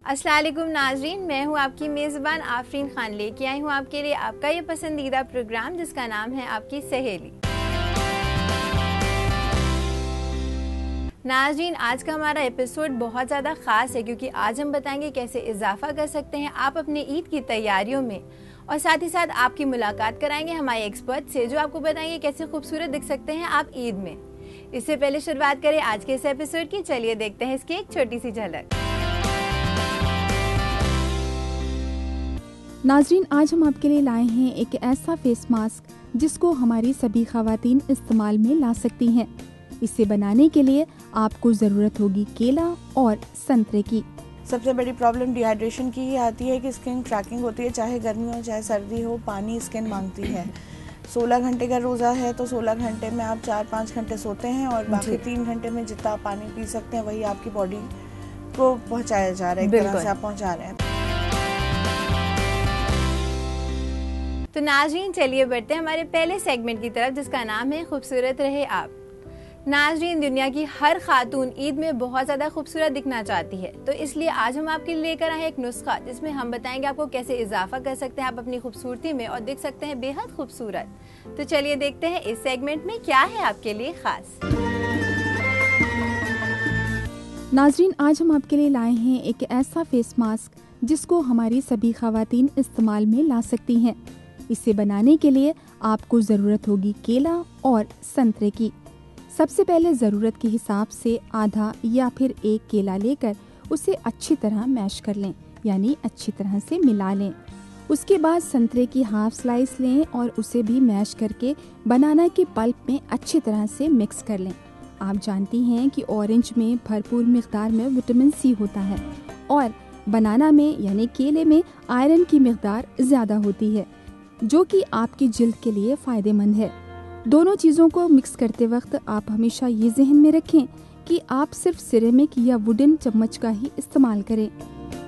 अस्सलाम वालेकुम नाज़रीन, मैं हूँ आपकी मेज़बान आफरीन खान, लेके आई हूँ आपके लिए आपका ये पसंदीदा प्रोग्राम जिसका नाम है आपकी सहेली। नाज़रीन, आज का हमारा एपिसोड बहुत ज़्यादा ख़ास है क्योंकि आज हम बताएंगे कैसे इजाफा कर सकते हैं आप अपने ईद की तैयारियों में, और साथ ही साथ आपकी मुलाकात कराएंगे हमारे एक्सपर्ट से जो आपको बताएंगे कैसे खूबसूरत दिख सकते हैं आप ईद में। इससे पहले शुरुआत करें आज के इस एपिसोड की, चलिए देखते हैं इसकी एक छोटी सी झलक। नाजरीन, आज हम आपके लिए लाए हैं एक ऐसा फेस मास्क जिसको हमारी सभी खवातीन इस्तेमाल में ला सकती हैं। इसे बनाने के लिए आपको ज़रूरत होगी केला और संतरे की। सबसे बड़ी प्रॉब्लम डिहाइड्रेशन की ही आती है कि स्किन क्रैकिंग होती है, चाहे गर्मी हो चाहे सर्दी हो, पानी स्किन मांगती है। 16 घंटे का रोज़ा है तो 16 घंटे में आप 4-5 घंटे सोते हैं और बाकी 3 घंटे में जितना आप पानी पी सकते हैं वही आपकी बॉडी को पहुँचाया जा रहा है, एक तरह से आप पहुँचा रहे हैं। तो नाज़रीन, चलिए बढ़ते हैं हमारे पहले सेगमेंट की तरफ जिसका नाम है खूबसूरत रहे आप। नाज़रीन, दुनिया की हर खातून ईद में बहुत ज़्यादा खूबसूरत दिखना चाहती है, तो इसलिए आज हम आपके लिए लेकर आए एक नुस्खा जिसमें हम बताएंगे आपको कैसे इजाफा कर सकते हैं आप अपनी खूबसूरती में और दिख सकते हैं बेहद खूबसूरत। तो चलिए देखते हैं इस सेगमेंट में क्या है आपके लिए खास। नाजरीन, आज हम आपके लिए लाए हैं एक ऐसा फेस मास्क जिसको हमारी सभी खवातीन इस्तेमाल में ला सकती हैं। इसे बनाने के लिए आपको ज़रूरत होगी केला और संतरे की। सबसे पहले ज़रूरत के हिसाब से आधा या फिर एक केला लेकर उसे अच्छी तरह मैश कर लें, यानी अच्छी तरह से मिला लें। उसके बाद संतरे की हाफ स्लाइस लें और उसे भी मैश करके बनाना के पल्प में अच्छी तरह से मिक्स कर लें। आप जानती हैं कि ऑरेंज में भरपूर मिक़दार में विटामिन सी होता है और बनाना में यानी केले में आयरन की मिक़दार ज़्यादा होती है जो कि आपकी जिल्द के लिए फ़ायदेमंद है। दोनों चीज़ों को मिक्स करते वक्त आप हमेशा ये जहन में रखें कि आप सिर्फ सिरेमिक या वुडन चम्मच का ही इस्तेमाल करें।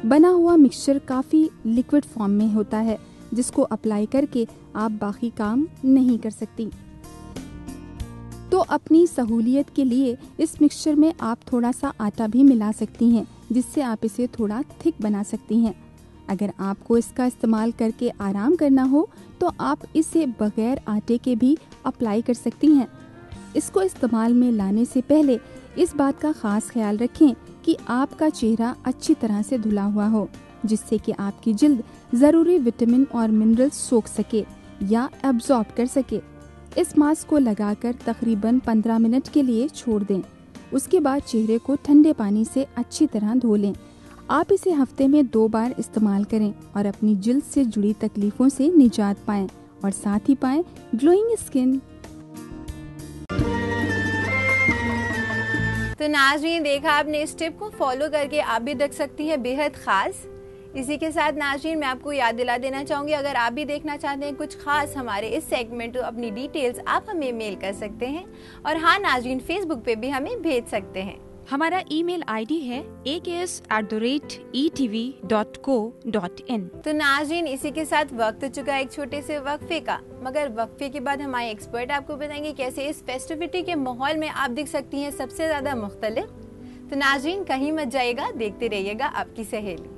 बना हुआ मिक्सचर काफ़ी लिक्विड फॉर्म में होता है जिसको अप्लाई करके आप बाकी काम नहीं कर सकती। तो अपनी सहूलियत के लिए इस मिक्सचर में आप थोड़ा सा आटा भी मिला सकती हैं जिससे आप इसे थोड़ा थिक बना सकती हैं। अगर आपको इसका इस्तेमाल करके आराम करना हो तो आप इसे बगैर आटे के भी अप्लाई कर सकती हैं। इसको इस्तेमाल में लाने से पहले इस बात का ख़ास ख्याल रखें कि आपका चेहरा अच्छी तरह से धुला हुआ हो जिससे कि आपकी जिल्द ज़रूरी विटामिन और मिनरल्स सोख सके या एब्जॉर्ब कर सके। इस मास्क को लगाकर तकरीबन 15 मिनट के लिए छोड़ दें। उसके बाद चेहरे को ठंडे पानी से अच्छी तरह धो लें। आप इसे हफ्ते में 2 बार इस्तेमाल करें और अपनी जिल्द से जुड़ी तकलीफों से निजात पाएं और साथ ही पाएं ग्लोइंग स्किन। तो नाज़रीन, देखा आपने, इस टिप को फॉलो करके आप भी देख सकती हैं बेहद खास। इसी के साथ नाज़रीन, मैं आपको याद दिला देना चाहूँगी, अगर आप भी देखना चाहते हैं कुछ खास हमारे इस सेगमेंट तो अपनी डिटेल्स आप हमें मेल कर सकते हैं। और हाँ नाज़रीन, फेसबुक पे भी हमें भेज सकते हैं। हमारा ईमेल आईडी है aks@etv.co.in। तो नाज़रीन, इसी के साथ वक्त हो चुका है एक छोटे से वक्फे का, मगर वक्फे के बाद हमारे एक्सपर्ट आपको बताएंगे कैसे इस फेस्टिविटी के माहौल में आप दिख सकती हैं सबसे ज्यादा मुख्तलिफ। तो नाज़रीन, कहीं मत जाइएगा, देखते रहिएगा आपकी सहेली।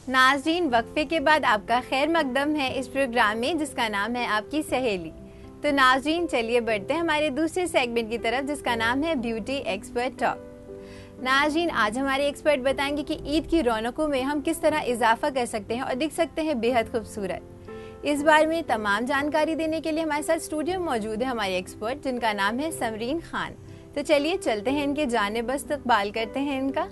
नाज़रीन, वक्फे के बाद आपका खैर मकदम है इस प्रोग्राम में जिसका नाम है आपकी सहेली। तो नाज़रीन, चलिए बढ़ते हैं हमारे दूसरे सेगमेंट की तरफ जिसका नाम है ब्यूटी एक्सपर्ट टॉक। नाज़रीन, आज हमारे एक्सपर्ट बताएंगे कि ईद की रौनकों में हम किस तरह इजाफा कर सकते हैं और दिख सकते हैं बेहद खूबसूरत। इस बारे में तमाम जानकारी देने के लिए हमारे साथ स्टूडियो में मौजूद है हमारे एक्सपर्ट जिनका नाम है समरीन खान। तो चलिए चलते हैं इनके जानिब इस्तकबाल करते हैं इनका।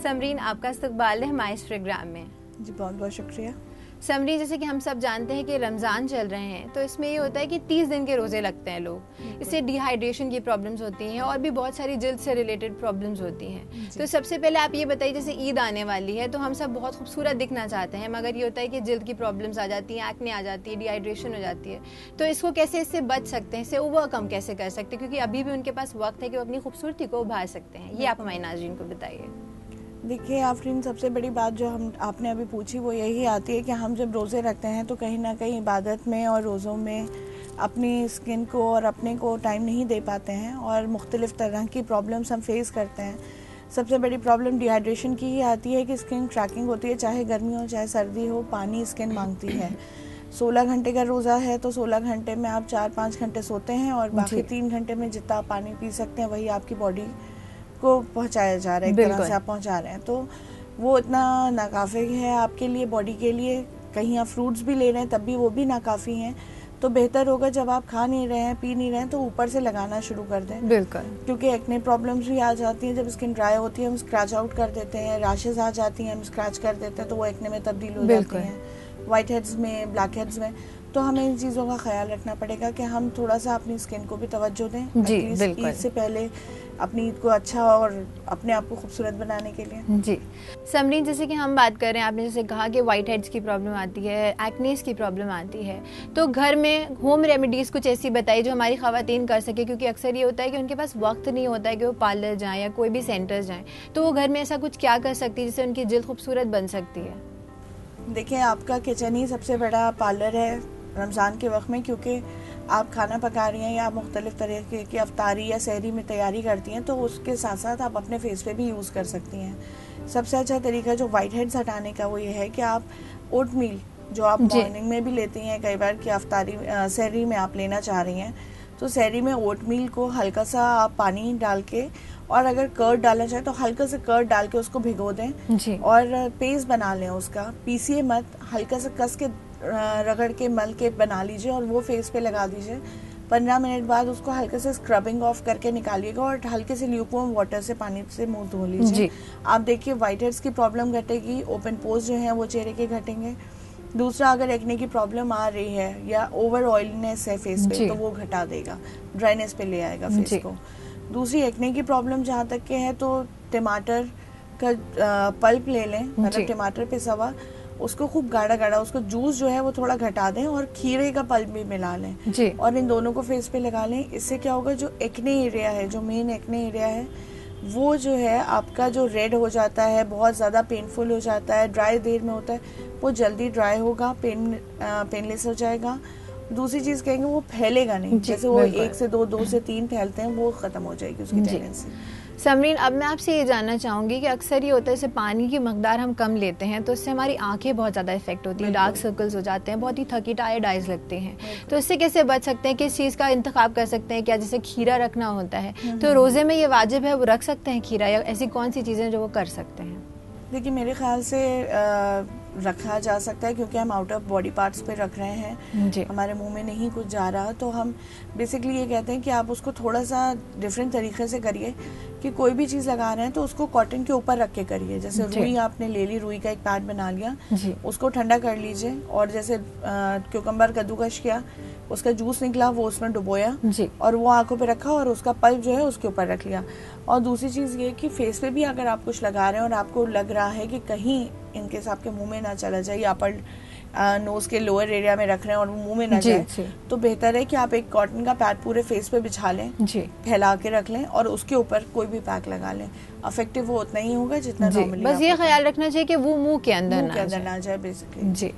समरीन, आपका इस्तकबाल है हमारे इस प्रोग्राम में। जी बहुत बहुत शुक्रिया। समरी, जैसे कि हम सब जानते हैं कि रमज़ान चल रहे हैं तो इसमें ये होता है कि 30 दिन के रोज़े लगते हैं लोग, इससे डिहाइड्रेशन की प्रॉब्लम्स होती हैं और भी बहुत सारी जिल्द से रिलेटेड प्रॉब्लम्स होती हैं। तो सबसे पहले आप ये बताइए, जैसे ईद आने वाली है तो हम सब बहुत खूबसूरत दिखना चाहते हैं, मगर ये होता है कि जिल्द की प्रॉब्लम्स आ जाती हैं, एक्ने आ जाती है, डिहाइड्रेशन हो जाती है। तो इसको कैसे इससे बच सकते हैं, इससे ओवरकम कैसे कर सकते हैं, क्योंकि अभी भी उनके पास वक्त है कि वो अपनी खूबसूरती को उभार सकते हैं। ये आप हमारे नाज़रीन को बताइए। देखिए आफरीन, सबसे बड़ी बात जो आपने अभी पूछी वो यही आती है कि हम जब रोज़े रखते हैं तो कहीं ना कहीं इबादत में और रोज़ों में अपनी स्किन को और अपने को टाइम नहीं दे पाते हैं और मुख्तलिफ़ तरह की प्रॉब्लम्स हम फेस करते हैं। सबसे बड़ी प्रॉब्लम डिहाइड्रेशन की ही आती है कि स्किन क्रैकिंग होती है, चाहे गर्मी हो चाहे सर्दी हो, पानी स्किन मांगती है। 16 घंटे का रोज़ा है तो 16 घंटे में आप 4-5 घंटे सोते हैं और बाकी 3 घंटे में जितना आप पानी पी सकते हैं वही आपकी बॉडी को पहुंचाया जा रहा है, एक तरह से आप पहुंचा रहे हैं, तो वो इतना नाकाफी है आपके लिए, बॉडी के लिए। कहीं आप फ्रूट्स भी ले रहे हैं तब भी वो भी नाकाफी हैं। तो बेहतर होगा जब आप खा नहीं रहे हैं, पी नहीं रहे हैं, तो ऊपर से लगाना शुरू कर दें। बिल्कुल, क्योंकि एक्ने प्रॉब्लम्स भी आ जाती हैं जब स्किन ड्राई होती है, हम स्क्रैच आउट कर देते हैं, रैशेस आ जाती हैं, हम स्क्रैच कर देते हैं तो वो एक्ने में तब्दील हो जाती हैं, वाइट हेड्स में, ब्लैक हेड्स में। तो हमें इन चीज़ों का ख्याल रखना पड़ेगा कि हम थोड़ा सा अपनी स्किन को भी तवज्जो दें जी, बिल्कुल, ईद से पहले अपनी ईद को अच्छा और अपने आप को खूबसूरत बनाने के लिए। जी समरीन, जैसे कि हम बात कर रहे हैं, आपने जैसे कहा कि वाइट हेड्स की प्रॉब्लम आती है, एक्नेस की प्रॉब्लम आती है, तो घर में होम रेमेडीज़ कुछ ऐसी बताइए जो हमारी ख़वातीन कर सके, क्योंकि अक्सर ये होता है कि उनके पास वक्त नहीं होता है कि वो पार्लर जाएँ या कोई भी सेंटर जाएँ, तो वो घर में ऐसा कुछ क्या कर सकती है जिससे उनकी जिल्द खूबसूरत बन सकती है? देखिए, आपका किचन ही सबसे बड़ा पार्लर है रमज़ान के वक्त में, क्योंकि आप खाना पका रही हैं या आप मुख्तलिफ तरीके की अफ्तारी या सहरी में तैयारी करती हैं, तो उसके साथ साथ आप अपने फेस पे भी यूज़ कर सकती हैं। सबसे अच्छा तरीका जो वाइट हेड्स हटाने का वो ये है कि आप ओट मील जो आप मॉर्निंग में भी लेती हैं कई बार कि अफ्तारी सहरी में आप लेना चाह रही हैं, तो सहरी में ओट मील को हल्का सा आप पानी डाल के, और अगर कर्ड डालना चाहें तो हल्का सा कर्ड डाल के उसको भिगो दें और पेस्ट बना लें उसका, पीसिए मत, हल्का सा कस के रगड़ के मल के बना लीजिए और वो फेस पे लगा दीजिए। 15 मिनट बाद उसको हल्के से स्क्रबिंग ऑफ करके निकालिएगा और हल्के से ल्यूकवार्म वाटर से पानी से मुंह धो लीजिए। आप देखिए वाइट हेड्स की प्रॉब्लम घटेगी, ओपन पोर्स जो हैं वो चेहरे के घटेंगे। दूसरा, अगर एक्ने की प्रॉब्लम आ रही है या ओवर ऑयलीनेस है फेस पे तो वो घटा देगा, ड्राइनेस पे ले आएगा फेस को। दूसरी, एक्ने की प्रॉब्लम जहाँ तक के है तो टमाटर का पल्प ले लें, मतलब टमाटर पे सवा, उसको खूब गाढ़ा गाढ़ा, उसको जूस जो है वो थोड़ा घटा दें और खीरे का पल्प भी मिला लें और इन दोनों को फेस पे लगा लें। इससे क्या होगा, जो एक्ने एरिया है, जो मेन एक्ने एरिया है, वो जो है आपका जो रेड हो जाता है, बहुत ज़्यादा पेनफुल हो जाता है, ड्राई देर में होता है, वो जल्दी ड्राई होगा, पेनलेस हो जाएगा। दूसरी चीज़ कहेंगे वो फैलेगा नहीं, जैसे वो 1 से 2, 2 से 3 फैलते हैं, वो ख़त्म हो जाएगी उसकी टेंडेंसी। समरीन, अब मैं आपसे ये जानना चाहूँगी कि अक्सर ये होता है जैसे पानी की मकदार हम कम लेते हैं तो इससे हमारी आंखें बहुत ज़्यादा इफेक्ट होती है, डार्क सर्कल्स हो जाते हैं, बहुत ही थकी टायर्ड आइज लगते हैं, तो इससे कैसे बच सकते हैं, किस चीज़ का इंतखाब कर सकते हैं? क्या जैसे खीरा रखना होता है तो रोज़े में ये वाजिब है वो रख सकते हैं खीरा, या ऐसी कौन सी चीज़ें जो वो कर सकते हैं? देखिए, मेरे ख्याल से रखा जा सकता है, क्योंकि हम आउट ऑफ बॉडी पार्ट्स पे रख रहे हैं, हमारे मुंह में नहीं कुछ जा रहा, तो हम बेसिकली ये कहते हैं कि आप उसको थोड़ा सा डिफरेंट तरीके से करिए कि कोई भी चीज़ लगा रहे हैं तो उसको कॉटन के ऊपर रख के करिए। जैसे रुई आपने ले ली, रुई का एक पैड बना लिया, उसको ठंडा कर लीजिए और जैसे क्यूकम्बर कद्दूकश किया, उसका जूस निकला वो उसमें डुबोया और वो आंखों पे रखा और उसका पल्प जो है उसके ऊपर रख लिया। और दूसरी चीज़ ये कि फेस पे भी अगर आप कुछ लगा रहे हैं और आपको लग रहा है कि कहीं इनकेस आपके मुंह में ना चला जाए, या अपर नोज के लोअर एरिया में रख रहे हैं और मुंह में ना जाए, तो बेहतर है कि आप एक कॉटन का पैड पूरे फेस पे बिछा लें, फैला के रख लें और उसके ऊपर कोई भी पैक लगा लें। इफेक्टिव वो उतना ही होगा जितना नॉर्मली। बस ये ख्याल रखना चाहिए कि वो मुंह के अंदर ना जाए बेसिकली। जी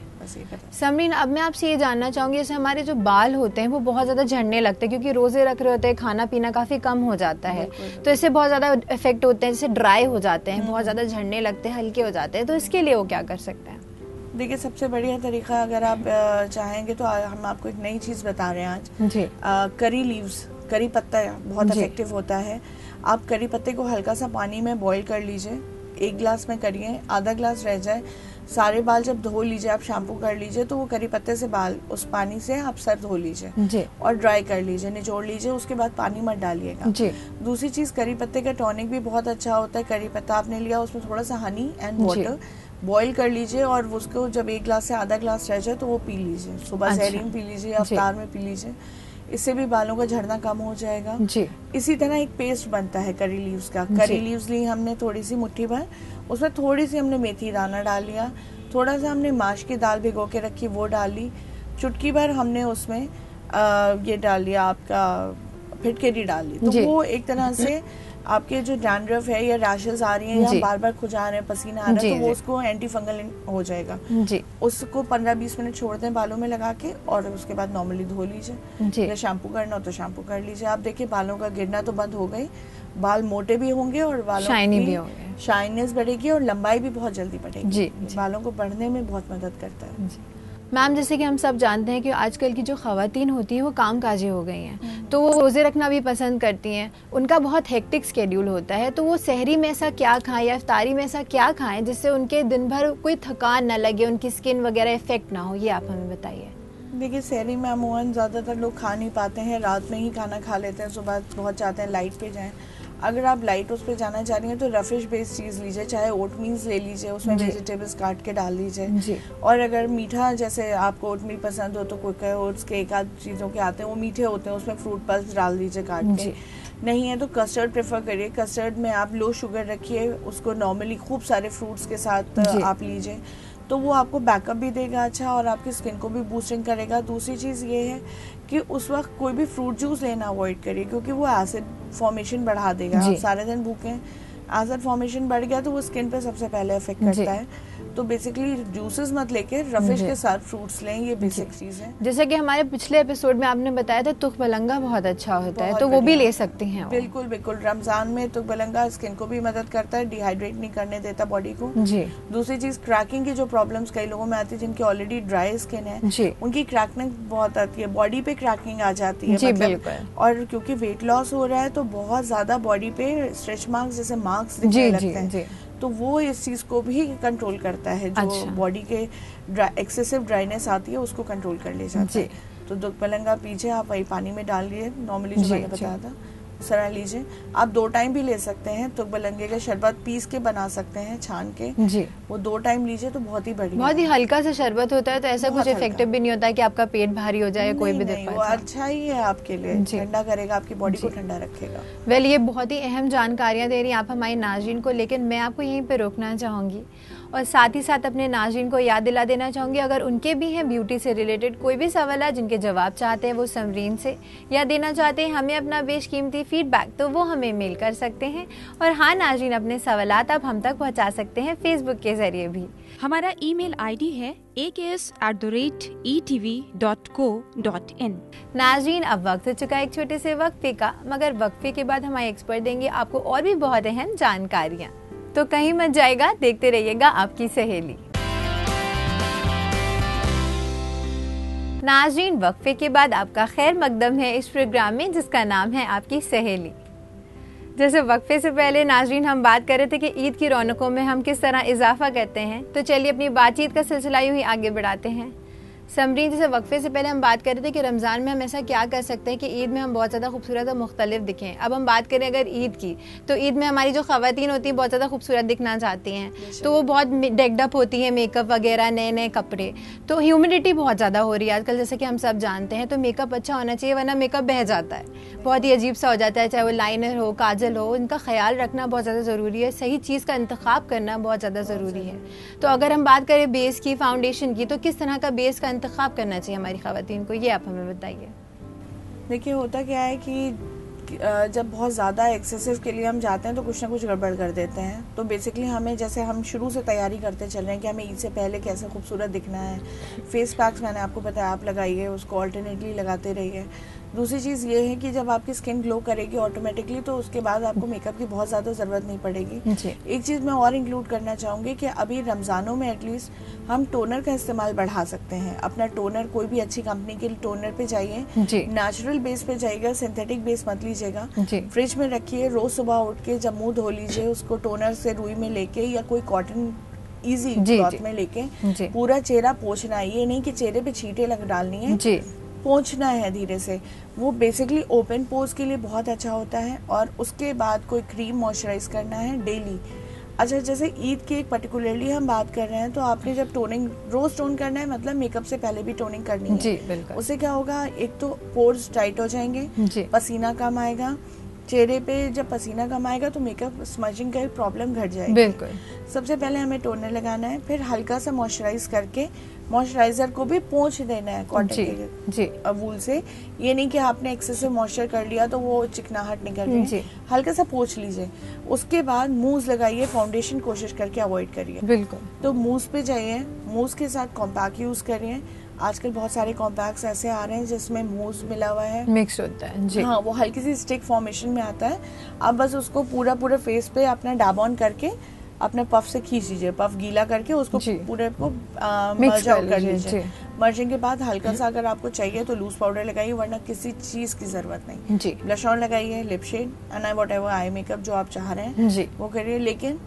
समरीन, अब मैं आपसे ये जानना चाहूंगी, जैसे हमारे जो बाल होते हैं वो बहुत ज्यादा झड़ने लगते हैं क्योंकि रोजे रख रहे होते हैं, खाना पीना काफी कम हो जाता है, तो इससे बहुत ज्यादा इफेक्ट होते हैं, जैसे ड्राई हो जाते हैं, बहुत ज्यादा झड़ने लगते हैं, हल्के हो जाते हैं, तो इसके लिए वो क्या कर सकते हैं? देखिए, सबसे बढ़िया तरीका अगर आप चाहेंगे तो हम आपको एक नई चीज बता रहे हैं आज। करी लीव्स, करी पत्ता बहुत इफेक्टिव होता है। आप करी पत्ते को हल्का सा पानी में बॉईल कर लीजिए, 1 गिलास में करिए, आधा गिलास रह जाए, सारे बाल जब धो लीजिए, आप शैम्पू कर लीजिए, तो वो करी पत्ते से बाल उस पानी से आप सर धो लीजिए और ड्राई कर लीजिए, निचोड़ लीजिए, उसके बाद पानी मत डालिएगा। दूसरी चीज, करी पत्ते का टॉनिक भी बहुत अच्छा होता है। करी पत्ता आपने लिया, उसमें थोड़ा सा हनी एंड वाटर बॉईल कर लीजिए और उसको जब 1 गिलास से आधा गिलास रह जाए तो वो पी लीजिए, सुबह सहरी में पी लीजिए, अफ्तार में पी लीजिए, इससे भी बालों का झड़ना कम हो जाएगा। इसी तरह एक पेस्ट बनता है करी लीव्स का। करी लीव्स ली हमने थोड़ी सी मुट्ठी भर, उसमें थोड़ी सी हमने मेथी दाना डाल लिया, थोड़ा सा हमने माश की दाल भिगो के रखी वो डाल ली, चुटकी भर हमने उसमें ये डाल लिया, आपका फिटकेरी डाल ली, तो वो एक तरह से आपके जो डैंड्रफ है या रैशेस आ रही हैं या बार बार खुजा रहे हैं, पसीना आ रहा है, तो वो उसको एंटी फंगल हो जाएगा। उसको 15-20 मिनट छोड़ दें बालों में लगा के और उसके बाद नॉर्मली धो लीजिए, या शैम्पू करना हो तो शैम्पू कर लीजिए। आप देखिए बालों का गिरना तो बंद हो गई, बाल मोटे भी होंगे और बालों शाइनी की भी होंगे, शाइनेस बढ़ेगी और लंबाई भी बहुत जल्दी बढ़ेगी। जी, जी। बालों को बढ़ने में बहुत मदद करता है। मैम जैसे कि हम सब जानते हैं कि आजकल की जो ख़वातीन होती हैं वो कामकाजी हो गई हैं, तो वो रोज़े रखना भी पसंद करती हैं, उनका बहुत हेक्टिक स्केड्यूल होता है, तो वो सहरी में ऐसा क्या खाएं या इफ्तारी में ऐसा क्या खाएं जिससे उनके दिन भर कोई थकान ना लगे, उनकी स्किन वगैरह इफेक्ट ना हो, ये आप हमें बताइए। देखिए सहरी में अमूमन ज़्यादातर लोग खा नहीं पाते हैं, रात में ही खाना खा लेते हैं, सुबह बहुत चाहते हैं लाइट पे जाएं। अगर आप लाइट उस पर जाना चाह रही हैं तो रफिश बेस्ड चीज़ लीजिए, चाहे ओटमील्स ले लीजिए, उसमें वेजिटेबल्स काट के डाल दीजिए। और अगर मीठा, जैसे आपको ओटमील पसंद हो तो कोई ओट्स के एक आध चीज़ों के आते हैं वो मीठे होते हैं, उसमें फ्रूट पल्स डाल दीजिए काट के। नहीं है तो कस्टर्ड प्रेफर करिए, कस्टर्ड में आप लो शुगर रखिए, उसको नॉर्मली खूब सारे फ्रूट्स के साथ आप लीजिए, तो वो आपको बैकअप भी देगा अच्छा और आपकी स्किन को भी बूस्टिंग करेगा। दूसरी चीज़ ये है कि उस वक्त कोई भी फ्रूट जूस लेना अवॉइड करिए, क्योंकि वो एसिड फॉर्मेशन बढ़ा देगा। आप सारे दिन भूखे हैं, एसिड फॉर्मेशन बढ़ गया तो वो स्किन पे सबसे पहले इफेक्ट करता है। तो बेसिकली जूसेस मत लेके रफिश के साथ फ्रूट्स लें, ये बेसिक चीज है। जैसे कि हमारे पिछले एपिसोड में आपने बताया था तुखबलंगा बहुत अच्छा होता है, तो वो भी ले सकते हैं। बिल्कुल बिल्कुल, रमजान में तुखबलंगा स्किन को भी मदद करता है, डिहाइड्रेट नहीं करने देता बॉडी को। दूसरी चीज क्रैकिंग की जो प्रॉब्लम्स कई लोगों में आती है जिनकी ऑलरेडी ड्राई स्किन है, उनकी क्रैकिंग बहुत आती है, बॉडी पे क्रैकिंग आ जाती है मतलब। और क्योंकि वेट लॉस हो रहा है तो बहुत ज्यादा बॉडी पे स्ट्रेच मार्क्स जैसे मार्क्स दिखने लगते हैं, तो वो इस चीज को भी कंट्रोल करता है, जो बॉडी के एक्सेसिव ड्राइनेस आती है उसको कंट्रोल कर ले जाता है। तो तुखबलंगा पीछे आप वही पानी में डाल लिए, नॉर्मली जो मैंने बताया था सरा लीजिए। आप 2 टाइम भी ले सकते हैं, तुखबलंगे का शरबत पीस के बना सकते हैं छान के, वो 2 टाइम लीजिए तो बहुत ही बढ़िया। बहुत ही हल्का सा शरबत होता है, तो ऐसा कुछ इफेक्टिव भी नहीं होता है कि आपका पेट भारी हो जाए, कोई भी दिक्कत। वो अच्छा ही है आपके लिए, ठंडा करेगा, आपकी बॉडी को ठंडा रखेगा। वेल ये बहुत ही अहम जानकारियां दे रही हैं आप हमारे नाज़रीन को, लेकिन मैं आपको यहीं पे रोकना चाहूँगी और साथ ही साथ अपने नाज़रीन को याद दिला देना चाहूँगी, अगर उनके भी हैं ब्यूटी से रिलेटेड कोई भी सवाल जिनके जवाब चाहते हैं वो समरीन से या देना चाहते हैं हमें अपना बेशकीमती फीडबैक, तो वो हमें मेल कर सकते हैं। और हाँ नाज़रीन, अपने सवालात आप हम तक पहुँचा सकते हैं फेसबुक के जरिए भी। हमारा ईमेल आईडी है aks@etv.co.in। नाज़रीन अब वक्त हो चुका है एक छोटे से वक्फे का, मगर वक्फे के बाद हमारे एक्सपर्ट देंगे आपको और भी बहुत अहम जानकारियाँ, तो कहीं मत जाएगा, देखते रहिएगा आपकी सहेली। नाज़रीन वक्फे के बाद आपका खैर मकदम है इस प्रोग्राम में जिसका नाम है आपकी सहेली। जैसे वक्फे से पहले नाज़रीन हम बात कर रहे थे कि ईद की रौनकों में हम किस तरह इजाफा करते हैं, तो चलिए अपनी बातचीत का सिलसिला यूं ही आगे बढ़ाते हैं। समरीन, जैसे वक्फे से पहले हम बात कर रहे थे कि रमज़ान में हम ऐसा क्या कर सकते हैं कि ईद में हम बहुत ज़्यादा खूबसूरत और मुख्तलिफ दिखें। अब हम बात करें अगर ईद की, तो ईद में हमारी जो ख़वातीन होती हैं बहुत ज़्यादा खूबसूरत दिखना चाहती हैं, तो वो बहुत डेकडअप होती हैं, मेकअप वगैरह, नए नए कपड़े। तो ह्यूमिडिटी बहुत ज़्यादा हो रही है आजकल, जैसे कि हम सब जानते हैं, तो मेकअप अच्छा होना चाहिए वरना मेकअप बह जाता है, बहुत ही अजीब सा हो जाता है, चाहे वो लाइनर हो, काजल हो, इनका ख्याल रखना बहुत ज़्यादा ज़रूरी है, सही चीज़ का इंतखाब करना बहुत ज़्यादा ज़रूरी है। तो अगर हम बात करें बेस की, फाउंडेशन की, तो किस तरह का बेस का इंतखाब करना चाहिए हमारी ख़वातीन को, ये आप हमें बताइए। देखिए होता क्या है कि जब बहुत ज़्यादा एक्सेसिव के लिए हम जाते हैं तो कुछ ना कुछ गड़बड़ कर देते हैं। तो बेसिकली हमें, जैसे हम शुरू से तैयारी करते चल रहे हैं कि हमें ईद से पहले कैसे खूबसूरत दिखना है, फेस पैक्स मैंने आपको बताया आप लगाइए, उसको ऑल्टरनेटली लगाते रहिए। दूसरी चीज़ ये है कि जब आपकी स्किन ग्लो करेगी ऑटोमेटिकली तो उसके बाद आपको मेकअप की बहुत ज़्यादा ज़रूरत नहीं पड़ेगी। एक चीज़ मैं और इंक्लूड करना चाहूँगी कि अभी रमज़ानों में एटलीस्ट हम टोनर का इस्तेमाल बढ़ा सकते हैं। अपना टोनर कोई भी अच्छी कंपनी के टोनर पे जाइए, नेचुरल बेस पे जाइएगा, सिंथेटिक बेस मत लीजिएगा, फ्रिज में रखिए, रोज सुबह उठ के जब मुंह धो लीजिए उसको टोनर से रुई में लेके या कोई कॉटन इजी क्लॉथ में लेके पूरा चेहरा पोंछना है। ये नहीं कि चेहरे पे छींटे लग डालनी है, पोंछना है धीरे से। वो बेसिकली ओपन पोर्स के लिए बहुत अच्छा होता है। और उसके बाद कोई क्रीम मॉइस्चराइज करना है डेली। अच्छा, जैसे ईद की एक पर्टिकुलरली हम बात कर रहे हैं, तो आपने जब टोनिंग रोज टोन करना है, मतलब मेकअप से पहले भी टोनिंग करनी है। जी बिल्कुल। उससे क्या होगा, एक तो पोर्स टाइट हो जाएंगे, पसीना कम आएगा चेहरे पे। जब पसीना कम आएगा तो मेकअप स्मजिंग का प्रॉब्लम घट जाएगी। बिल्कुल। सबसे पहले हमें टोनर लगाना है, फिर हल्का सा मॉइस्चराइज करके मॉइस्चराइजर को भी पोंछ देना है कॉटन के वूल से। ये नहीं कि आपने एक्सेसिव मॉइस्चर कर लिया तो वो चिकनाहट निकल रही है, हल्का सा पोंछ लीजिए। उसके बाद मूव लगाइए, फाउंडेशन कोशिश करके अवॉइड करिए। बिल्कुल। तो मूव पे जाइए, मूव के साथ कॉम्पैक्ट यूज करिए, आजकल बहुत सारे कॉम्पैक्ट्स ऐसे आ रहे हैं जिसमें मूस मिला हुआ है, मिक्स होता है जी। हाँ, वो हल्की सी स्टिक फॉर्मेशन में आता है। आप बस उसको पूरा फेस पे अपना डैब ऑन करके अपने पफ से खींच लीजिए, पफ गीला करके उसको पूरे को मर्ज आउट कर लीजिए। मर्जिंग के बाद हल्का सा अगर आपको चाहिए तो लूज पाउडर लगाइए, वरना किसी चीज की जरूरत नहीं जी। ब्लश ऑन लगाइए, lip shade and whatever I makeup जो आप चाह रहे हैं जी। वो करिए, लेकिन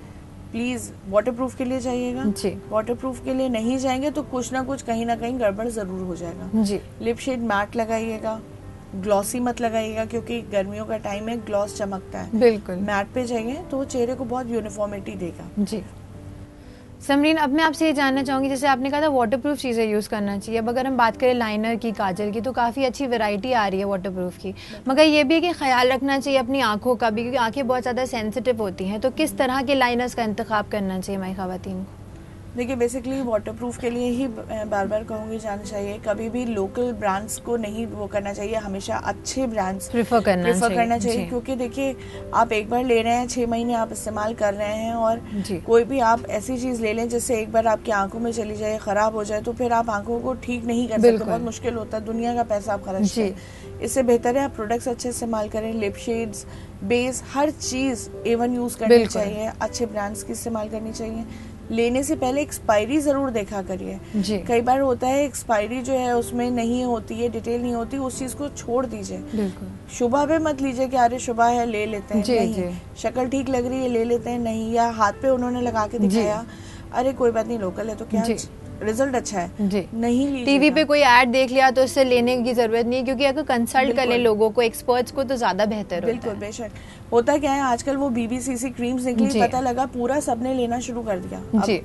प्लीज वाटरप्रूफ के लिए जाइएगा जी। वाटरप्रूफ के लिए नहीं जाएंगे तो कुछ ना कुछ कहीं ना कहीं गड़बड़ जरूर हो जाएगा जी। लिप शेड मैट लगाइएगा, ग्लॉसी मत लगाइएगा क्योंकि गर्मियों का टाइम है, ग्लॉस चमकता है। बिल्कुल। मैट पे जाइए तो वो चेहरे को बहुत यूनिफॉर्मिटी देगा। जी। समरीन, अब मैं आपसे ये जानना चाहूंगी, जैसे आपने कहा था वाटरप्रूफ चीज़ें यूज़ करना चाहिए, अब अगर हम बात करें लाइनर की, काजल की, तो काफ़ी अच्छी वैरायटी आ रही है वाटरप्रूफ की, मगर ये भी है कि ख्याल रखना चाहिए अपनी आंखों का भी, क्योंकि आंखें बहुत ज़्यादा सेंसिटिव होती हैं, तो किस तरह के लाइनर्स का इंतखाब करना चाहिए हमारी ख़वातीन को? देखिए, बेसिकली वाटरप्रूफ के लिए ही बार बार कहूँगी जाना चाहिए, कभी भी लोकल ब्रांड्स को नहीं वो करना चाहिए, हमेशा अच्छे ब्रांड्स प्रेफर करना चाहिए क्योंकि देखिए आप एक बार ले रहे हैं, 6 महीने आप इस्तेमाल कर रहे हैं, और कोई भी आप ऐसी चीज ले लें जिससे एक बार आपकी आंखों में चली जाए, खराब हो जाए, तो फिर आप आंखों को ठीक नहीं कर सकते, बहुत मुश्किल होता है, दुनिया का पैसा आप खर्च करें। इससे बेहतर है आप प्रोडक्ट्स अच्छे इस्तेमाल करें, लिप शेड्स, बेस, हर चीज A1 यूज करनी चाहिए, अच्छे ब्रांड्स की इस्तेमाल करनी चाहिए। लेने से पहले एक्सपायरी जरूर देखा करिए। कई बार होता है एक्सपायरी जो है उसमें नहीं होती है, डिटेल नहीं होती, उस चीज को छोड़ दीजिए। शुभा पे मत लीजिए कि अरे शुभा है ले लेते हैं, नहीं, शक्ल ठीक लग रही है ले लेते हैं, नहीं, या हाथ पे उन्होंने लगा के दिखाया, अरे कोई बात नहीं लोकल है तो क्या, रिजल्ट अच्छा है, नहीं लीजिएगा। टीवी पे कोई ऐड देख लिया तो इससे लेने की जरूरत नहीं है, क्योंकि अगर कंसल्ट कर ले लोगों को, एक्सपर्ट्स को, तो ज्यादा बेहतर होता है। बिल्कुल, बेशक। होता क्या है आजकल वो BBCC क्रीम्स निकली, पता लगा पूरा सबने लेना शुरू कर दिया,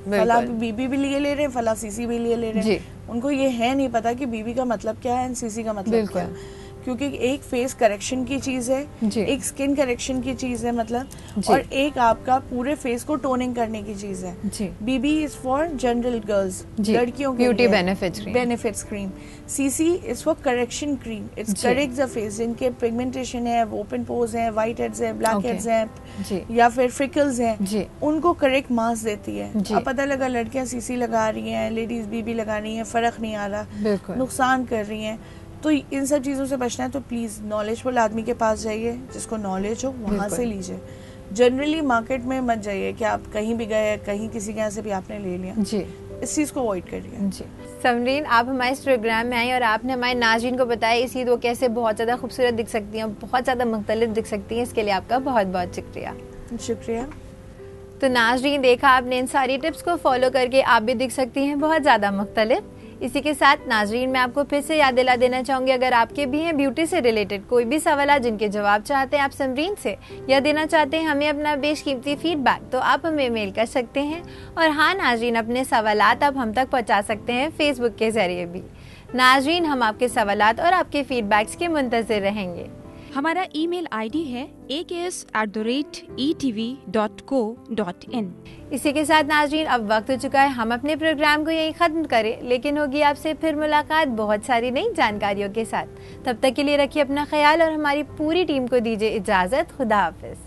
फला BB भी लिए ले रहे हैं, फला CC भी लिए ले रहे हैं, उनको ये है नहीं पता कि BB का मतलब क्या है, CC का मतलब क्या है, क्योंकि एक फेस करेक्शन की चीज है, एक स्किन करेक्शन की चीज है मतलब, और एक आपका पूरे फेस को टोनिंग करने की चीज है। BB is for general girls, लड़कियों के beauty benefits cream. CC is for correction cream, it's correct the face, जिनके पिगमेंटेशन है, ओपन पोर्स है, व्हाइट हेड्स है, ब्लैक हेड्स है, या फिर फ्रिकल्स हैं, उनको करेक्ट मास्क देती है। अब पता लगा लड़कियां CC लगा रही हैं, लेडीज BB लगा रही हैं, फर्क नहीं आ रहा, नुकसान कर रही हैं, तो इन सब चीजों से बचना है तो प्लीज नॉलेजफुल आदमी के पास जाइए, जिसको नॉलेज हो वहां से लीजिए। जनरली मार्केट में मत जाइए कि आप कहीं भी गए, कहीं किसी के यहाँ से भी आपने ले लिया, इस चीज को अवॉइड करिए। समरीन, आप हमारे इस प्रोग्राम में आई और आपने हमारे नाज़रीन को बताया इस ईद वो कैसे बहुत ज्यादा खूबसूरत दिख सकती हैं, बहुत ज्यादा मुख्तलिफ दिख सकती हैं, इसके लिए आपका बहुत बहुत शुक्रिया। तो नाज़रीन, देखा आपने, इन सारी टिप्स को फॉलो करके आप भी दिख सकती हैं बहुत ज्यादा मुख्तलिफ। इसी के साथ नाजरीन, मैं आपको फिर से याद दिला देना चाहूंगी, अगर आपके भी हैं ब्यूटी से रिलेटेड कोई भी सवाल जिनके जवाब चाहते हैं आप समरीन से, या देना चाहते हैं हमें अपना बेशकीमती फीडबैक, तो आप हमें मेल कर सकते हैं। और हाँ नाजरीन, अपने सवालात आप हम तक पहुंचा सकते हैं फेसबुक के जरिए भी। नाजरीन, हम आपके सवालात और आपके फीडबैक्स के मुंतज़िर रहेंगे। हमारा ईमेल आईडी है aks@etv.co.in। इसी के साथ नाज़रीन, अब वक्त हो चुका है हम अपने प्रोग्राम को यहीं ख़त्म करें, लेकिन होगी आपसे फिर मुलाकात बहुत सारी नई जानकारियों के साथ। तब तक के लिए रखिए अपना ख्याल और हमारी पूरी टीम को दीजिए इजाज़त। खुदा हाफिज़।